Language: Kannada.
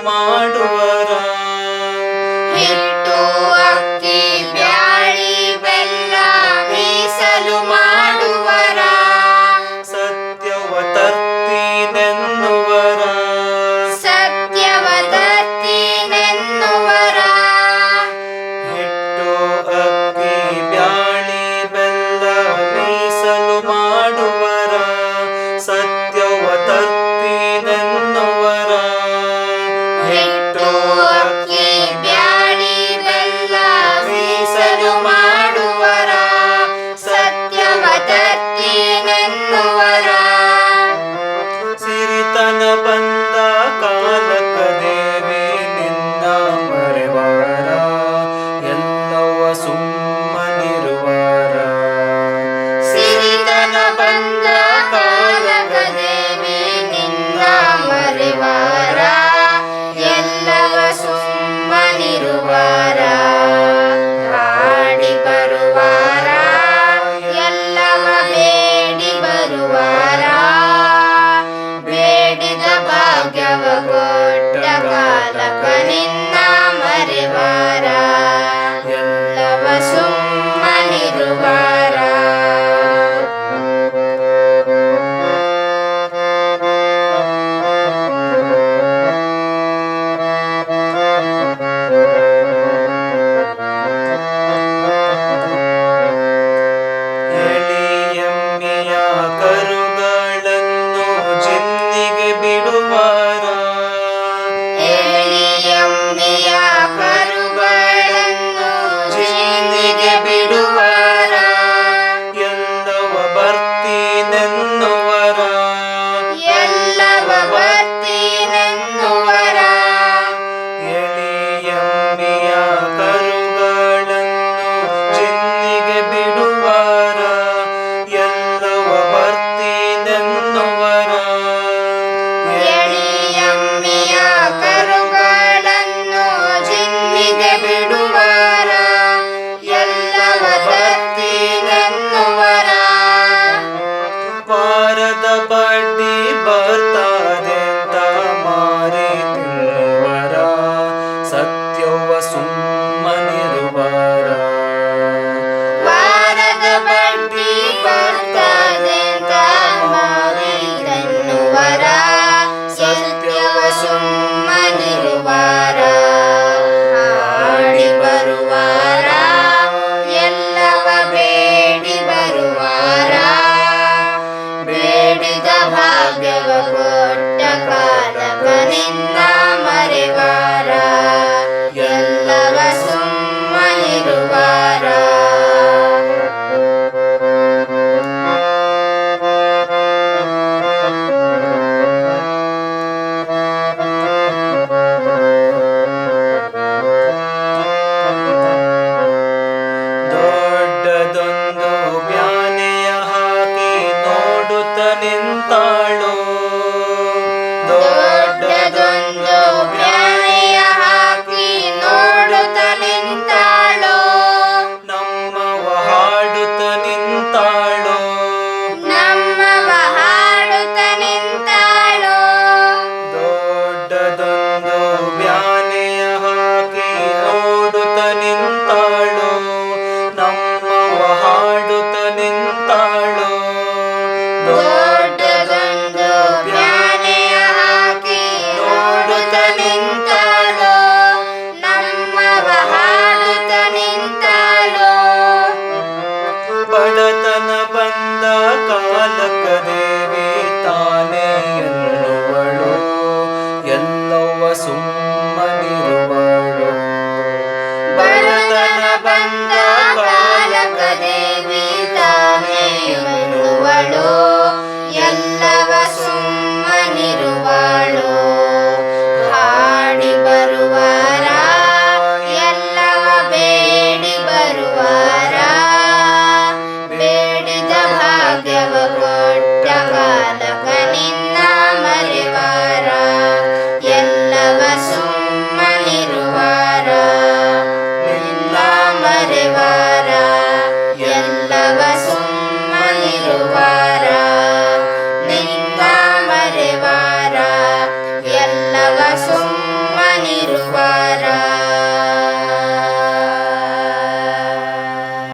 ಬರುವಾರ. ಹಿಟ್ಟು ಅಕ್ಕಿ ಬ್ಯಾಳಿ ಬೆಲ್ಲ ಮೀಸಲು ಮಾಡುವರ. ಸತ್ಯವ ತರ್ತೀನೆನ್ನುವರ. ಸತ್ಯವ ತರ್ತೀನೆನ್ನುವರ. ಹಿಟ್ಟು ಅಕ್ಕಿ ಬ್ಯಾಳಿ ಬೆಲ್ಲ ಮೀಸಲು ಮಾಡುವರ. ಸತ್ಯವ ತರ್ತೀನೆನ್ನುವರ. ಹಿಟ್ಟು ಅಕ್ಕಿ ಬ್ಯಾಳಿ ಬೆಲ್ಲ ಮೀಸಲು ಮಾಡುವರ. ಸತ್ಯವ ತರ್ತೀನೆನ್ನುವರ. ಸಿರಿತನ ಬಂದ ಕಾಲಕ ದೇವಿ ನಿನ್ನ ಮರೆವಾರ. ಎಲ್ಲವ ಸುಮ್ಮನಿರುವಾರ. ಸಿರಿತನ ಬಂದ ಕಾಲಕ ದೇವಿ ನಿನ್ನ ಮರೆವಾರ. ಎಲ್ಲವ ಸುಮ್ಮನಿರುವಾರ. ಹಾಡಿ ಬರುವಾರ. ಎಲ್ಲವ ಬೇಡಿ ಬರುವಾರ. ಬೇಡಿದ ಭಾಗ್ಯವ ಕೊಟ್ಟ ಕಾಲಕ ನಿನ್ನ ಮರೆವಾರ. ಎಲ್ಲವ ಸುಮ್ಮನಿರುವಾರ. ಎಳೆಯಮ್ಮೆಯ ಕರುಗಳನ್ನು ಜಿನ್ನಿಗೆ ಬಿಡುವಾರ. ಎಳೆಯಮ್ಮೆಯ ಕರುಗಳನ್ನು ಜಿನ್ನಿಗೆ ಬಿಡುವಾರ. ಎಲ್ಲವ ಬರ್ತೀನೆನ್ನುವರ. ಎಲ್ಲವ ಬರ್ತೀನೆನ್ನುವರ. ಎಳೆಯಮ್ಮೆಯ ಕರುಗಳನ್ನು ಜಿನ್ನಿಗೆ ಬಿಡುವಾರ. ಎಲ್ಲವ ಬರ್ತೀನೆನ್ನುವರ. ಎಳೆಯಮ್ಮೆಯ ಕರುಗಳನ್ನು ಜಿನ್ನಿಗೆ ಬಿಡುವಾರ. ಎಲ್ಲವ ತರ್ತೀನೆನ್ನುವರ. ವಾರದ ಬಡ್ಡಿ ಬರ್ತಾದೆಂತ ಮಾರಿ ತಿನ್ನುವರ. ಸತ್ಯವ ಸುಮ್ಮನಿರುವಾರ. ವಾರದ ಬಡ್ಡಿ ಬರ್ತದೆಂತ ಮಾರಿದೆನ್ನುವರ. ಸತ್ಯವ ಸುಮ್ಮನಿರುವಾರ. ಹಾಡಿ ಬರುವಾರ. ಎಲ್ಲವ ಬೇಡಿ ಬರುವಾರ. ಬೇಡಿದ ಭಾಗ್ಯವ ಕೊಟ್ಟ ಕಾಲಕ ನಿನ್ನ ಮರೆವಾರ. ಎಲ್ಲವ ಸುಮ್ಮನಿರುವಾರ. ದೊಡ್ಡದೊಂದು ಬ್ಯಾನೆಯ ಹಾಕಿ ನೋಡುತ್ತ ನಿಂತಾಳು. ದೊಡ್ಡದೊಂದು ಬ್ಯಾನೆಯ ಹಾಕಿ ನೋಡುತ್ತ ನಿಂತಾಳು. ನಮ್ಮವ ಹಾಡುತ್ತ ನಿಂತಾಳು. ನಮ್ಮವ ಹಾಡುತ್ತ ನಿಂತಾಳು. ದೊಡ್ಡದೊಂದು ಬ್ಯಾನೆಯ ಹಾಕಿ ನೋಡುತ್ತ ನಿಂತಾಳು. ನಮ್ಮವ ಹಾಡುತ್ತ ನಿಂತಾಳು. ದೊಡ್ಡದೊಂದು ಬ್ಯಾನೆಯ ಹಾಕಿ ನೋಡುತ್ತ ನಿಂತಾಳು. ನಮ್ಮವ ಹಾಡುತ್ತ ನಿಂತಾಳು. ಬಡತನ ಬಂದ ಕಾಲಕ ದೇವಿ ತಾನೇ ಎನ್ನುವಳು. ಎಲ್ಲವ ಸುಮ್ಮನಿರುವಳು. ಬಡತನ ಬಂದ ಕಾಲಕ ದೇವಿ ತಾನೇ ಎನ್ನುವಳು. ಎಲ್ಲವ ಸುಮ್ಮನಿರುವಳು. ಹಾಡಿ ಬರುವಾರ. ಎಲ್ಲವ ಬೇಡಿ ಬರುವಾರ. ಬೇಡಿದ ಭಾಗ್ಯ ಸಾಧ್ಯವ